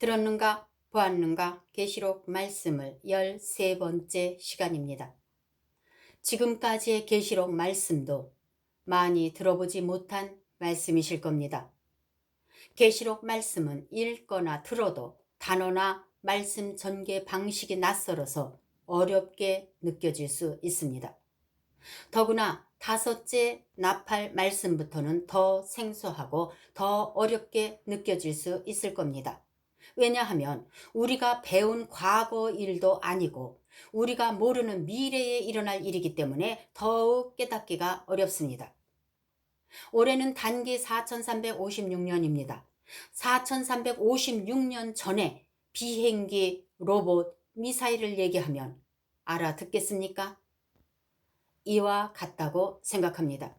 들었는가 보았는가 계시록 말씀을 13번째 시간입니다. 지금까지의 계시록 말씀도 많이 들어보지 못한 말씀이실 겁니다. 계시록 말씀은 읽거나 들어도 단어나 말씀 전개 방식이 낯설어서 어렵게 느껴질 수 있습니다. 더구나 다섯째 나팔 말씀부터는 더 생소하고 더 어렵게 느껴질 수 있을 겁니다. 왜냐하면 우리가 배운 과거 일도 아니고 우리가 모르는 미래에 일어날 일이기 때문에 더욱 깨닫기가 어렵습니다. 올해는 단기 4356년입니다. 4356년 전에 비행기, 로봇, 미사일을 얘기하면 알아듣겠습니까? 이와 같다고 생각합니다.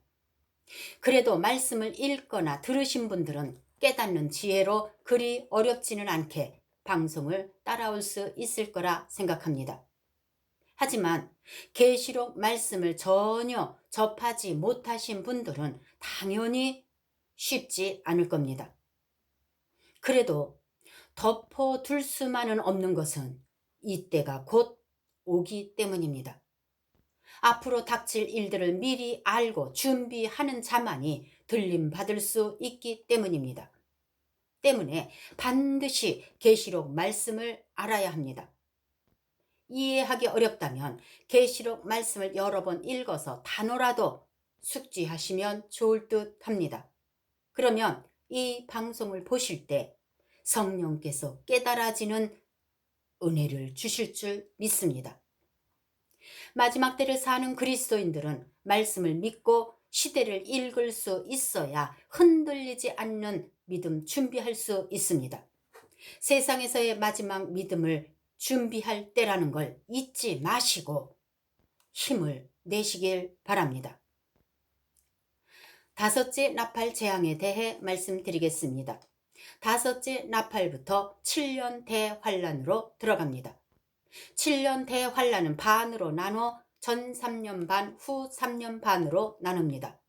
그래도 말씀을 읽거나 들으신 분들은 깨닫는 지혜로 그리 어렵지는 않게 방송을 따라올 수 있을 거라 생각합니다. 하지만 계시록 말씀을 전혀 접하지 못하신 분들은 당연히 쉽지 않을 겁니다. 그래도 덮어둘 수만은 없는 것은 이때가 곧 오기 때문입니다. 앞으로 닥칠 일들을 미리 알고 준비하는 자만이 들림받을 수 있기 때문입니다. 때문에 반드시 계시록 말씀을 알아야 합니다. 이해하기 어렵다면 계시록 말씀을 여러 번 읽어서 단어라도 숙지하시면 좋을 듯 합니다. 그러면 이 방송을 보실 때 성령께서 깨달아지는 은혜를 주실 줄 믿습니다. 마지막 때를 사는 그리스도인들은 말씀을 믿고 시대를 읽을 수 있어야 흔들리지 않는 믿음 준비할 수 있습니다. 세상에서의 마지막 믿음을 준비할 때라는 걸 잊지 마시고 힘을 내시길 바랍니다. 다섯째 나팔 재앙에 대해 말씀드리겠습니다. 다섯째 나팔부터 7년 대환란으로 들어갑니다. 7년 대환란은 반으로 나눠 전 3년 반, 후 3년 반으로 나눕니다.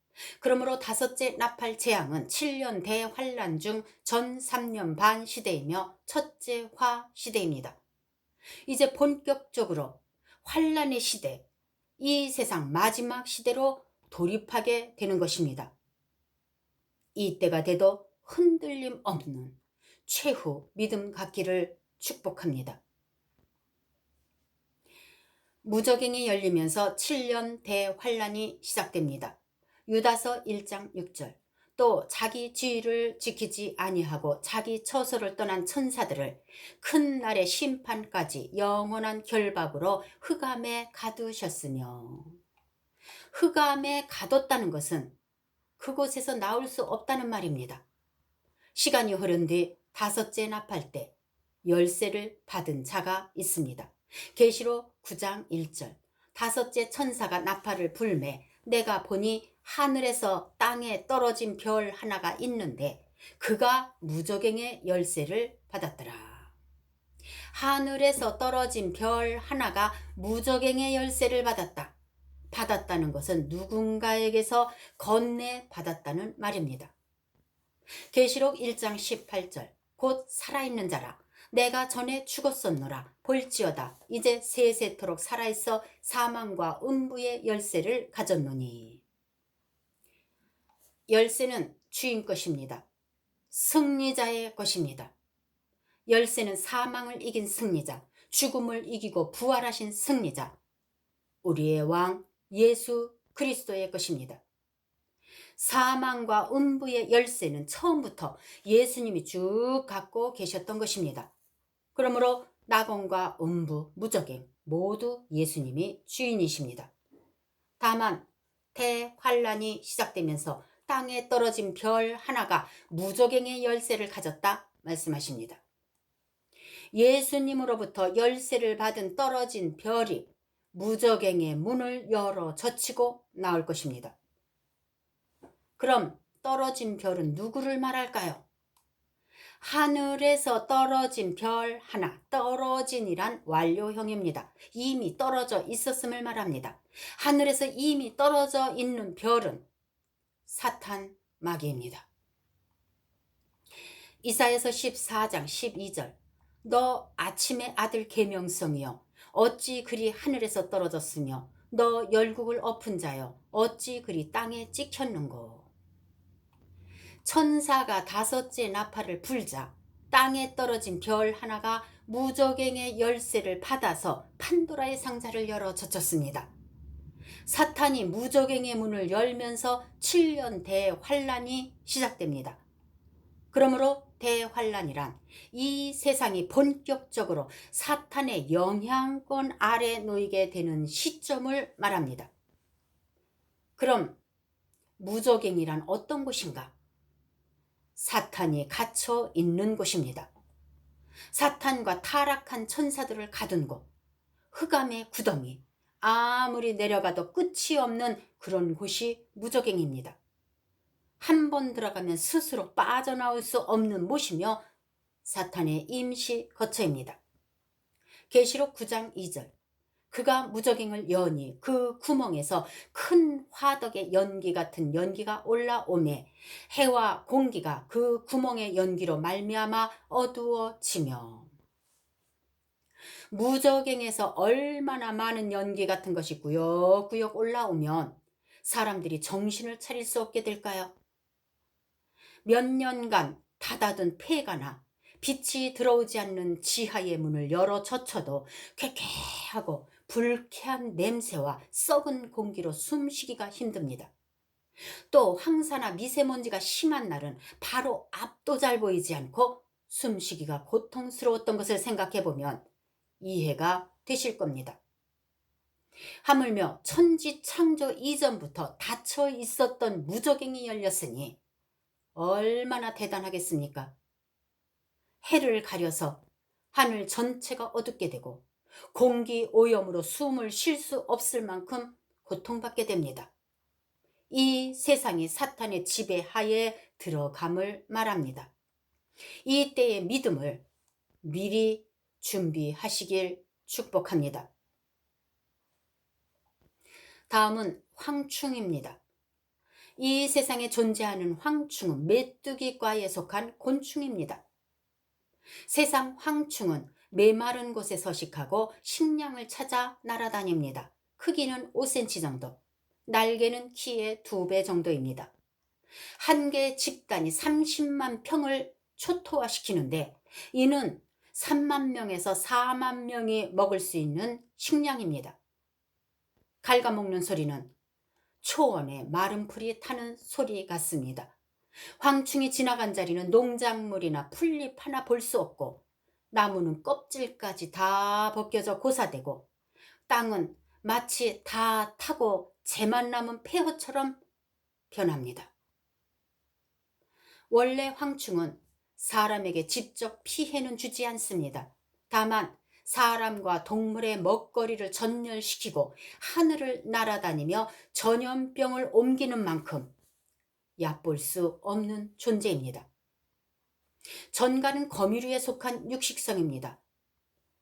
그러므로 다섯째 나팔 재앙은 7년 대환란 중 전 3년 반 시대이며 첫째 화 시대입니다. 이제 본격적으로 환란의 시대, 이 세상 마지막 시대로 돌입하게 되는 것입니다. 이때가 돼도 흔들림 없는 최후 믿음 갖기를 축복합니다. 무저갱이 열리면서 7년 대환란이 시작됩니다. 유다서 1장 6절. 또 자기 지위를 지키지 아니하고 자기 처소를 떠난 천사들을 큰 날의 심판까지 영원한 결박으로 흑암에 가두셨으며, 흑암에 가뒀다는 것은 그곳에서 나올 수 없다는 말입니다. 시간이 흐른 뒤 다섯째 나팔 때 열쇠를 받은 자가 있습니다. 계시록 9장 1절. 다섯째 천사가 나팔을 불매 내가 보니 하늘에서 땅에 떨어진 별 하나가 있는데 그가 무저갱의 열쇠를 받았더라. 하늘에서 떨어진 별 하나가 무저갱의 열쇠를 받았다. 받았다는 것은 누군가에게서 건네 받았다는 말입니다. 계시록 1장 18절. 곧 살아있는 자라 내가 전에 죽었었노라 볼지어다 이제 세세토록 살아있어 사망과 음부의 열쇠를 가졌노니. 열쇠는 주인 것입니다. 승리자의 것입니다. 열쇠는 사망을 이긴 승리자, 죽음을 이기고 부활하신 승리자, 우리의 왕 예수 그리스도의 것입니다. 사망과 음부의 열쇠는 처음부터 예수님이 쭉 갖고 계셨던 것입니다. 그러므로 낙원과 음부, 무저갱 모두 예수님이 주인이십니다. 다만 대환란이 시작되면서 땅에 떨어진 별 하나가 무저갱의 열쇠를 가졌다 말씀하십니다. 예수님으로부터 열쇠를 받은 떨어진 별이 무저갱의 문을 열어 젖히고 나올 것입니다. 그럼 떨어진 별은 누구를 말할까요? 하늘에서 떨어진 별 하나, 떨어진이란 완료형입니다. 이미 떨어져 있었음을 말합니다. 하늘에서 이미 떨어져 있는 별은 사탄 마귀입니다. 이사야서 14장 12절. 너 아침의 아들 계명성이여 어찌 그리 하늘에서 떨어졌으며 너 열국을 엎은 자여 어찌 그리 땅에 찍혔는고. 천사가 다섯째 나팔을 불자 땅에 떨어진 별 하나가 무저갱의 열쇠를 받아서 판도라의 상자를 열어 젖혔습니다. 사탄이 무저갱의 문을 열면서 7년 대환란이 시작됩니다. 그러므로 대환란이란 이 세상이 본격적으로 사탄의 영향권 아래 놓이게 되는 시점을 말합니다. 그럼 무저갱이란 어떤 곳인가? 사탄이 갇혀 있는 곳입니다. 사탄과 타락한 천사들을 가둔 곳, 흑암의 구덩이, 아무리 내려가도 끝이 없는 그런 곳이 무저갱입니다. 한 번 들어가면 스스로 빠져나올 수 없는 못이며 사탄의 임시 거처입니다. 계시록 9장 2절 그가 무저갱을 여니 그 구멍에서 큰 화덕의 연기 같은 연기가 올라오매 해와 공기가 그 구멍의 연기로 말미암아 어두워지며. 무저갱에서 얼마나 많은 연기 같은 것이 구역구역 올라오면 사람들이 정신을 차릴 수 없게 될까요? 몇 년간 닫아둔 폐가나 빛이 들어오지 않는 지하의 문을 열어 젖혀도 쾌쾌하고 불쾌한 냄새와 썩은 공기로 숨쉬기가 힘듭니다. 또 황사나 미세먼지가 심한 날은 바로 앞도 잘 보이지 않고 숨쉬기가 고통스러웠던 것을 생각해 보면 이해가 되실 겁니다. 하물며 천지창조 이전부터 닫혀 있었던 무저갱이 열렸으니 얼마나 대단하겠습니까? 해를 가려서 하늘 전체가 어둡게 되고 공기 오염으로 숨을 쉴 수 없을 만큼 고통받게 됩니다. 이 세상이 사탄의 지배하에 들어감을 말합니다. 이 때의 믿음을 미리 준비하시길 축복합니다. 다음은 황충입니다. 이 세상에 존재하는 황충은 메뚜기과에 속한 곤충입니다. 세상 황충은 메마른 곳에 서식하고 식량을 찾아 날아다닙니다. 크기는 5cm 정도, 날개는 키의 2배 정도입니다. 한 개의 집단이 30만 평을 초토화시키는데 이는 3만 명에서 4만 명이 먹을 수 있는 식량입니다. 갉아먹는 소리는 초원에 마른 풀이 타는 소리 같습니다. 황충이 지나간 자리는 농작물이나 풀잎 하나 볼 수 없고 나무는 껍질까지 다 벗겨져 고사되고 땅은 마치 다 타고 재만 남은 폐허처럼 변합니다. 원래 황충은 사람에게 직접 피해는 주지 않습니다. 다만 사람과 동물의 먹거리를 전멸시키고 하늘을 날아다니며 전염병을 옮기는 만큼 얕볼 수 없는 존재입니다. 전갈은 거미류에 속한 육식성입니다.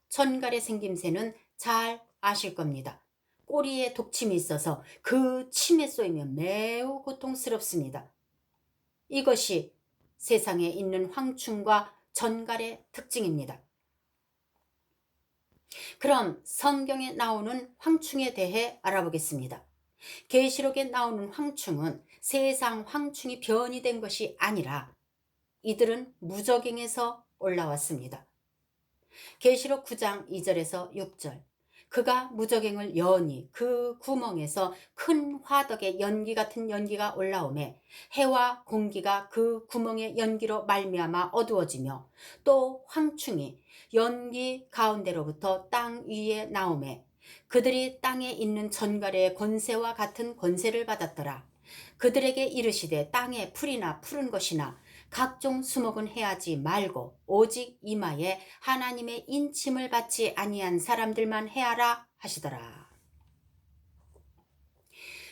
전갈의 생김새는 잘 아실 겁니다. 꼬리에 독침이 있어서 그 침에 쏘이면 매우 고통스럽습니다. 이것이 세상에 있는 황충과 전갈의 특징입니다. 그럼 성경에 나오는 황충에 대해 알아보겠습니다. 계시록에 나오는 황충은 세상 황충이 변이된 것이 아니라 이들은 무저갱에서 올라왔습니다. 계시록 9장 2절에서 6절 그가 무저갱을 여니 그 구멍에서 큰 화덕의 연기 같은 연기가 올라오매 해와 공기가 그 구멍의 연기로 말미암아 어두워지며 또 황충이 연기 가운데로부터 땅 위에 나오매 그들이 땅에 있는 전갈의 권세와 같은 권세를 받았더라. 그들에게 이르시되 땅에 풀이나 푸른 것이나 각종 수목은 해하지 말고 오직 이마에 하나님의 인침을 받지 아니한 사람들만 해하라 하시더라.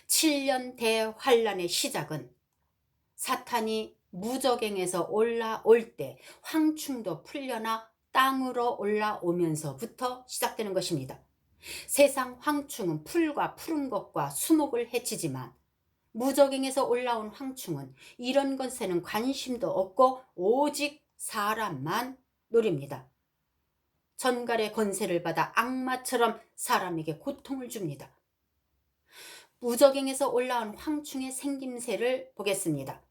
7년 대환란의 시작은 사탄이 무저갱에서 올라올 때 황충도 풀려나 땅으로 올라오면서부터 시작되는 것입니다. 세상 황충은 풀과 푸른 것과 수목을 해치지만 무저갱에서 올라온 황충은 이런 것에는 관심도 없고 오직 사람만 노립니다. 전갈의 권세를 받아 악마처럼 사람에게 고통을 줍니다. 무저갱에서 올라온 황충의 생김새를 보겠습니다.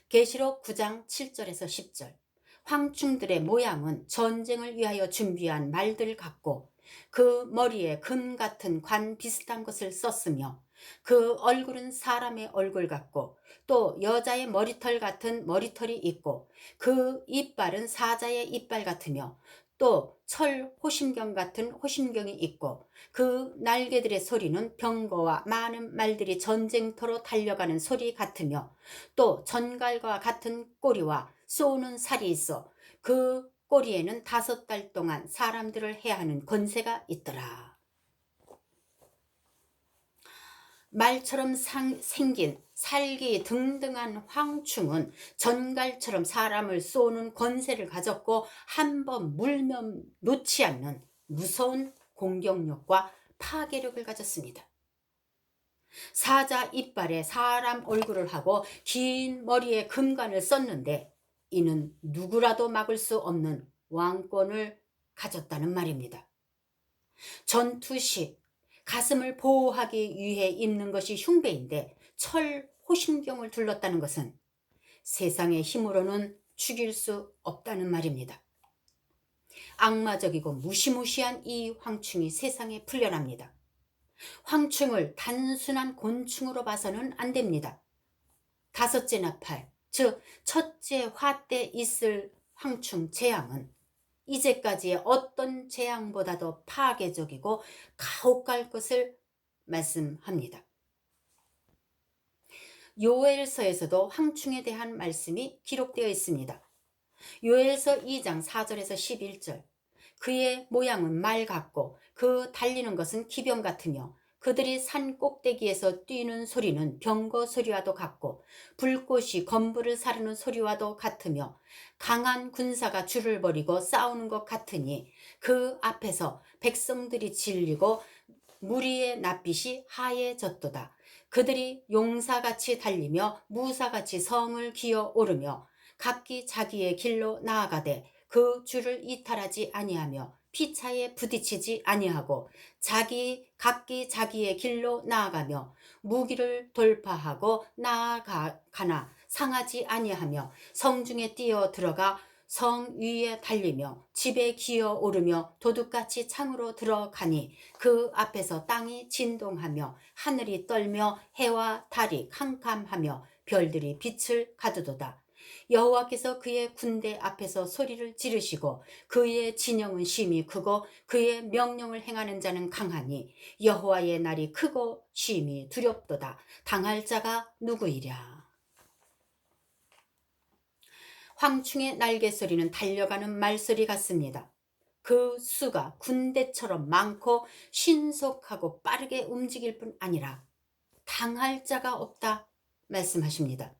계시록 9장 7절에서 10절. 황충들의 모양은 전쟁을 위하여 준비한 말들 같고 그 머리에 금 같은 관 비슷한 것을 썼으며 그 얼굴은 사람의 얼굴 같고 또 여자의 머리털 같은 머리털이 있고 그 이빨은 사자의 이빨 같으며 또 철 호심경 같은 호심경이 있고 그 날개들의 소리는 병거와 많은 말들이 전쟁터로 달려가는 소리 같으며 또 전갈과 같은 꼬리와 쏘는 살이 있어 그 꼬리에는 5달 동안 사람들을 해하는 권세가 있더라. 말처럼 생긴 살기 등등한 황충은 전갈처럼 사람을 쏘는 권세를 가졌고 한 번 물면 놓지 않는 무서운 공격력과 파괴력을 가졌습니다. 사자 이빨에 사람 얼굴을 하고 긴 머리에 금관을 썼는데 이는 누구라도 막을 수 없는 왕권을 가졌다는 말입니다. 전투 시 가슴을 보호하기 위해 입는 것이 흉배인데 철 호심경을 둘렀다는 것은 세상의 힘으로는 죽일 수 없다는 말입니다. 악마적이고 무시무시한 이 황충이 세상에 풀려납니다. 황충을 단순한 곤충으로 봐서는 안 됩니다. 5째 나팔, 즉 첫째 화 때 있을 황충 재앙은 이제까지의 어떤 재앙보다도 파괴적이고 가혹할 것을 말씀합니다. 요엘서에서도 황충에 대한 말씀이 기록되어 있습니다. 요엘서 2장 4절에서 11절. 그의 모양은 말 같고 그 달리는 것은 기병 같으며 그들이 산 꼭대기에서 뛰는 소리는 병거 소리와도 같고 불꽃이 건물을 사르는 소리와도 같으며 강한 군사가 줄을 벌이고 싸우는 것 같으니 그 앞에서 백성들이 질리고 무리의 낯빛이 하얘졌도다. 그들이 용사같이 달리며 무사같이 성을 기어 오르며 각기 자기의 길로 나아가되 그 줄을 이탈하지 아니하며 피차에 부딪히지 아니하고 각기 자기의 길로 나아가며 무기를 돌파하고 나아가나 상하지 아니하며 성중에 뛰어 들어가 성 위에 달리며 집에 기어 오르며 도둑같이 창으로 들어가니 그 앞에서 땅이 진동하며 하늘이 떨며 해와 달이 캄캄하며 별들이 빛을 가두도다. 여호와께서 그의 군대 앞에서 소리를 지르시고 그의 진영은 심히 크고 그의 명령을 행하는 자는 강하니 여호와의 날이 크고 심히 두렵도다. 당할 자가 누구이랴. 황충의 날개 소리는 달려가는 말소리 같습니다. 그 수가 군대처럼 많고 신속하고 빠르게 움직일 뿐 아니라 당할 자가 없다 말씀하십니다.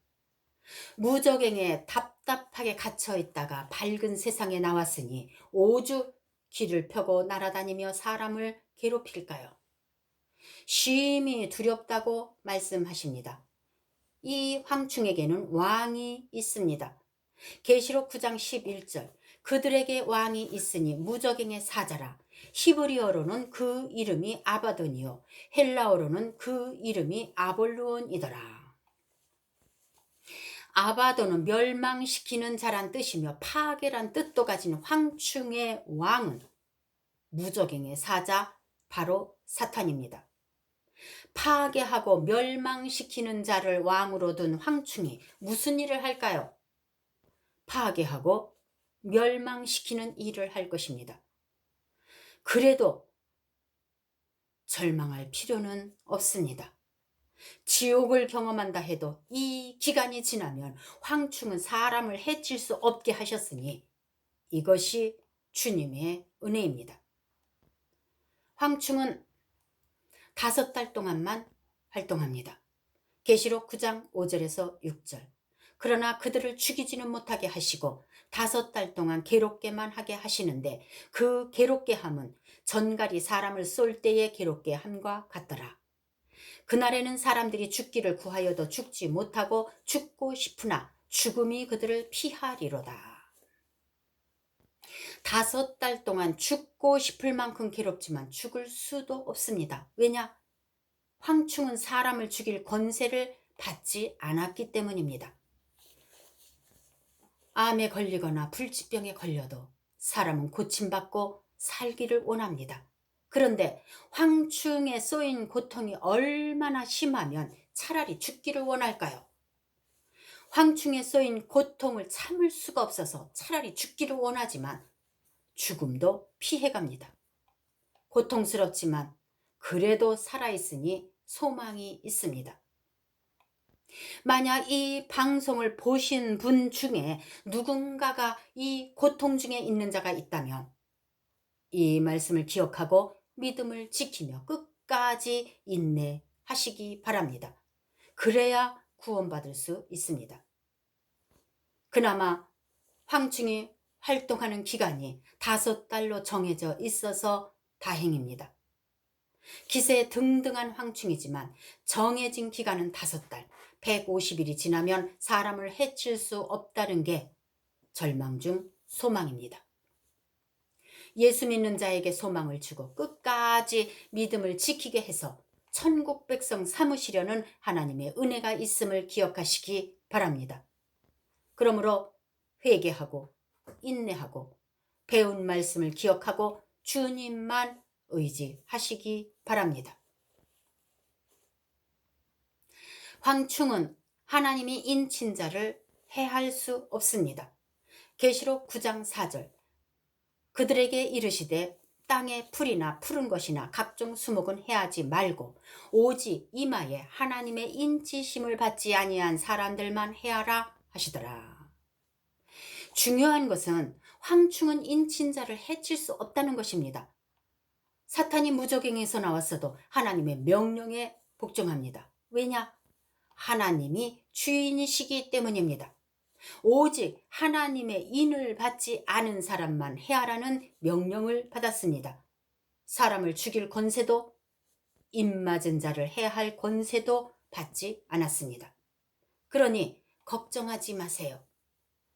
무저갱에 답답하게 갇혀 있다가 밝은 세상에 나왔으니 오죽 길을 펴고 날아다니며 사람을 괴롭힐까요? 심히 두렵다고 말씀하십니다. 이 황충에게는 왕이 있습니다. 계시록 9장 11절. 그들에게 왕이 있으니 무저갱의 사자라. 히브리어로는 그 이름이 아바돈이요 헬라어로는 그 이름이 아볼루온이더라. 아바돈은 멸망시키는 자란 뜻이며 파괴란 뜻도 가진 황충의 왕은 무저갱의 사자 바로 사탄입니다. 파괴하고 멸망시키는 자를 왕으로 둔 황충이 무슨 일을 할까요? 파괴하고 멸망시키는 일을 할 것입니다. 그래도 절망할 필요는 없습니다. 지옥을 경험한다 해도 이 기간이 지나면 황충은 사람을 해칠 수 없게 하셨으니 이것이 주님의 은혜입니다. 황충은 5달 동안만 활동합니다. 계시록 9장 5절에서 6절. 그러나 그들을 죽이지는 못하게 하시고 5달 동안 괴롭게만 하게 하시는데 그 괴롭게 함은 전갈이 사람을 쏠 때의 괴롭게 함과 같더라. 그날에는 사람들이 죽기를 구하여도 죽지 못하고 죽고 싶으나 죽음이 그들을 피하리로다. 5달 동안 죽고 싶을 만큼 괴롭지만 죽을 수도 없습니다. 왜냐? 황충은 사람을 죽일 권세를 받지 않았기 때문입니다. 암에 걸리거나 불치병에 걸려도 사람은 고침받고 살기를 원합니다. 그런데 황충에 쏘인 고통이 얼마나 심하면 차라리 죽기를 원할까요? 황충에 쏘인 고통을 참을 수가 없어서 차라리 죽기를 원하지만 죽음도 피해갑니다. 고통스럽지만 그래도 살아있으니 소망이 있습니다. 만약 이 방송을 보신 분 중에 누군가가 이 고통 중에 있는 자가 있다면 이 말씀을 기억하고 믿음을 지키며 끝까지 인내하시기 바랍니다. 그래야 구원받을 수 있습니다. 그나마 황충이 활동하는 기간이 5달로 정해져 있어서 다행입니다. 기세 등등한 황충이지만 정해진 기간은 5달, 150일이 지나면 사람을 해칠 수 없다는 게 절망 중 소망입니다. 예수 믿는 자에게 소망을 주고 끝까지 믿음을 지키게 해서 천국 백성 삼으시려는 하나님의 은혜가 있음을 기억하시기 바랍니다. 그러므로 회개하고 인내하고 배운 말씀을 기억하고 주님만 의지하시기 바랍니다. 황충은 하나님이 인친 자를 해할 수 없습니다. 계시록 9장 4절 그들에게 이르시되 땅에 풀이나 푸른 것이나 각종 수목은 해하지 말고 오직 이마에 하나님의 인치심을 받지 아니한 사람들만 해하라 하시더라. 중요한 것은 황충은 인친 자를 해칠 수 없다는 것입니다. 사탄이 무적행에서 나왔어도 하나님의 명령에 복종합니다. 왜냐? 하나님이 주인이시기 때문입니다. 오직 하나님의 인을 받지 않은 사람만 해하라는 명령을 받았습니다. 사람을 죽일 권세도 입맞은 자를 해할 권세도 받지 않았습니다. 그러니 걱정하지 마세요.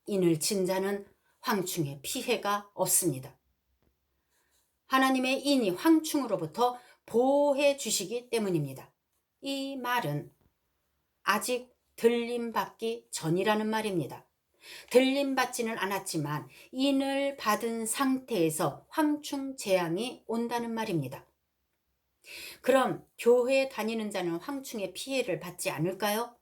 인을 친 자는 황충의 피해가 없습니다. 하나님의 인이 황충으로부터 보호해 주시기 때문입니다. 이 말은 아직 들림받기 전이라는 말입니다. 들림받지는 않았지만 인을 받은 상태에서 황충 재앙이 온다는 말입니다. 그럼 교회에 다니는 자는 황충의 피해를 받지 않을까요?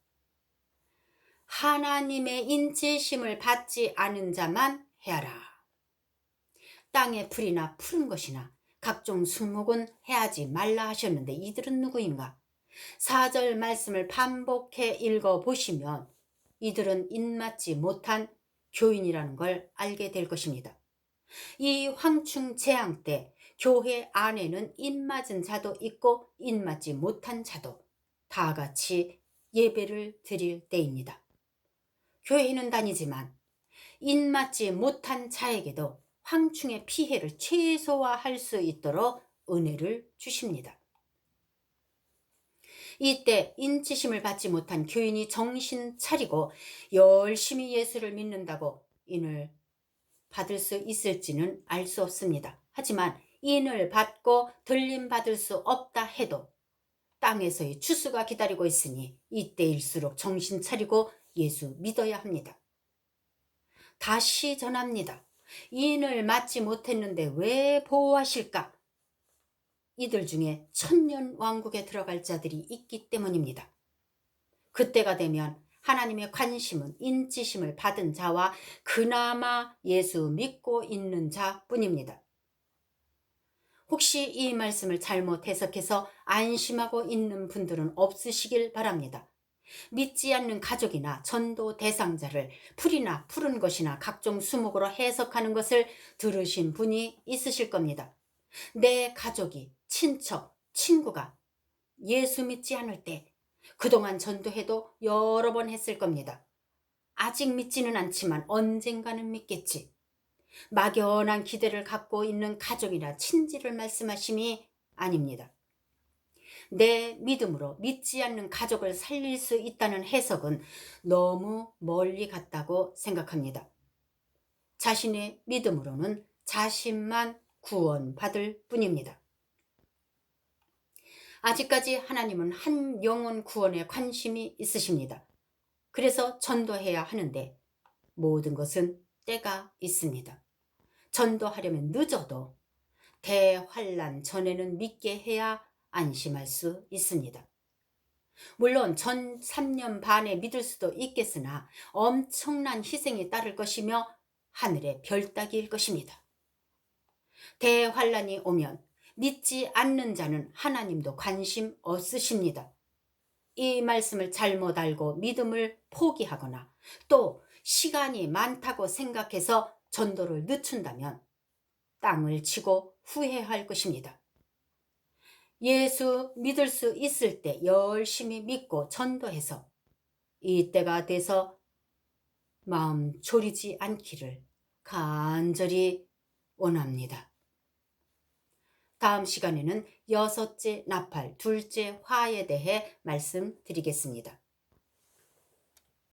하나님의 인치심을 받지 않은 자만 해하라. 땅의 풀이나 푸른 것이나 각종 수목은 해하지 말라 하셨는데 이들은 누구인가? 4절 말씀을 반복해 읽어보시면 이들은 입맞지 못한 교인이라는 걸 알게 될 것입니다. 이 황충 재앙 때 교회 안에는 입맞은 자도 있고 입맞지 못한 자도 다 같이 예배를 드릴 때입니다. 교회는 다니지만 입맞지 못한 자에게도 황충의 피해를 최소화할 수 있도록 은혜를 주십니다. 이때 인치심을 받지 못한 교인이 정신 차리고 열심히 예수를 믿는다고 인을 받을 수 있을지는 알 수 없습니다. 하지만 인을 받고 들림받을 수 없다 해도 땅에서의 추수가 기다리고 있으니 이때일수록 정신 차리고 예수 믿어야 합니다. 다시 전합니다. 인을 맞지 못했는데 왜 보호하실까? 이들 중에 천년 왕국에 들어갈 자들이 있기 때문입니다. 그때가 되면 하나님의 관심은 인치심을 받은 자와 그나마 예수 믿고 있는 자뿐입니다. 혹시 이 말씀을 잘못 해석해서 안심하고 있는 분들은 없으시길 바랍니다. 믿지 않는 가족이나 전도 대상자를 풀이나 푸른 것이나 각종 수목으로 해석하는 것을 들으신 분이 있으실 겁니다. 내 가족이, 친척, 친구가 예수 믿지 않을 때 그동안 전도해도 여러 번 했을 겁니다. 아직 믿지는 않지만 언젠가는 믿겠지. 막연한 기대를 갖고 있는 가족이나 친지를 말씀하심이 아닙니다. 내 믿음으로 믿지 않는 가족을 살릴 수 있다는 해석은 너무 멀리 갔다고 생각합니다. 자신의 믿음으로는 자신만 구원받을 뿐입니다. 아직까지 하나님은 한 영혼 구원에 관심이 있으십니다. 그래서 전도해야 하는데 모든 것은 때가 있습니다. 전도하려면 늦어도 대환란 전에는 믿게 해야 안심할 수 있습니다. 물론 전 3년 반에 믿을 수도 있겠으나 엄청난 희생이 따를 것이며 하늘의 별 따기일 것입니다. 대환란이 오면 믿지 않는 자는 하나님도 관심 없으십니다. 이 말씀을 잘못 알고 믿음을 포기하거나 또 시간이 많다고 생각해서 전도를 늦춘다면 땅을 치고 후회할 것입니다. 예수 믿을 수 있을 때 열심히 믿고 전도해서 이때가 돼서 마음 졸이지 않기를 간절히 원합니다. 다음 시간에는 여섯째 나팔, 둘째 화에 대해 말씀드리겠습니다.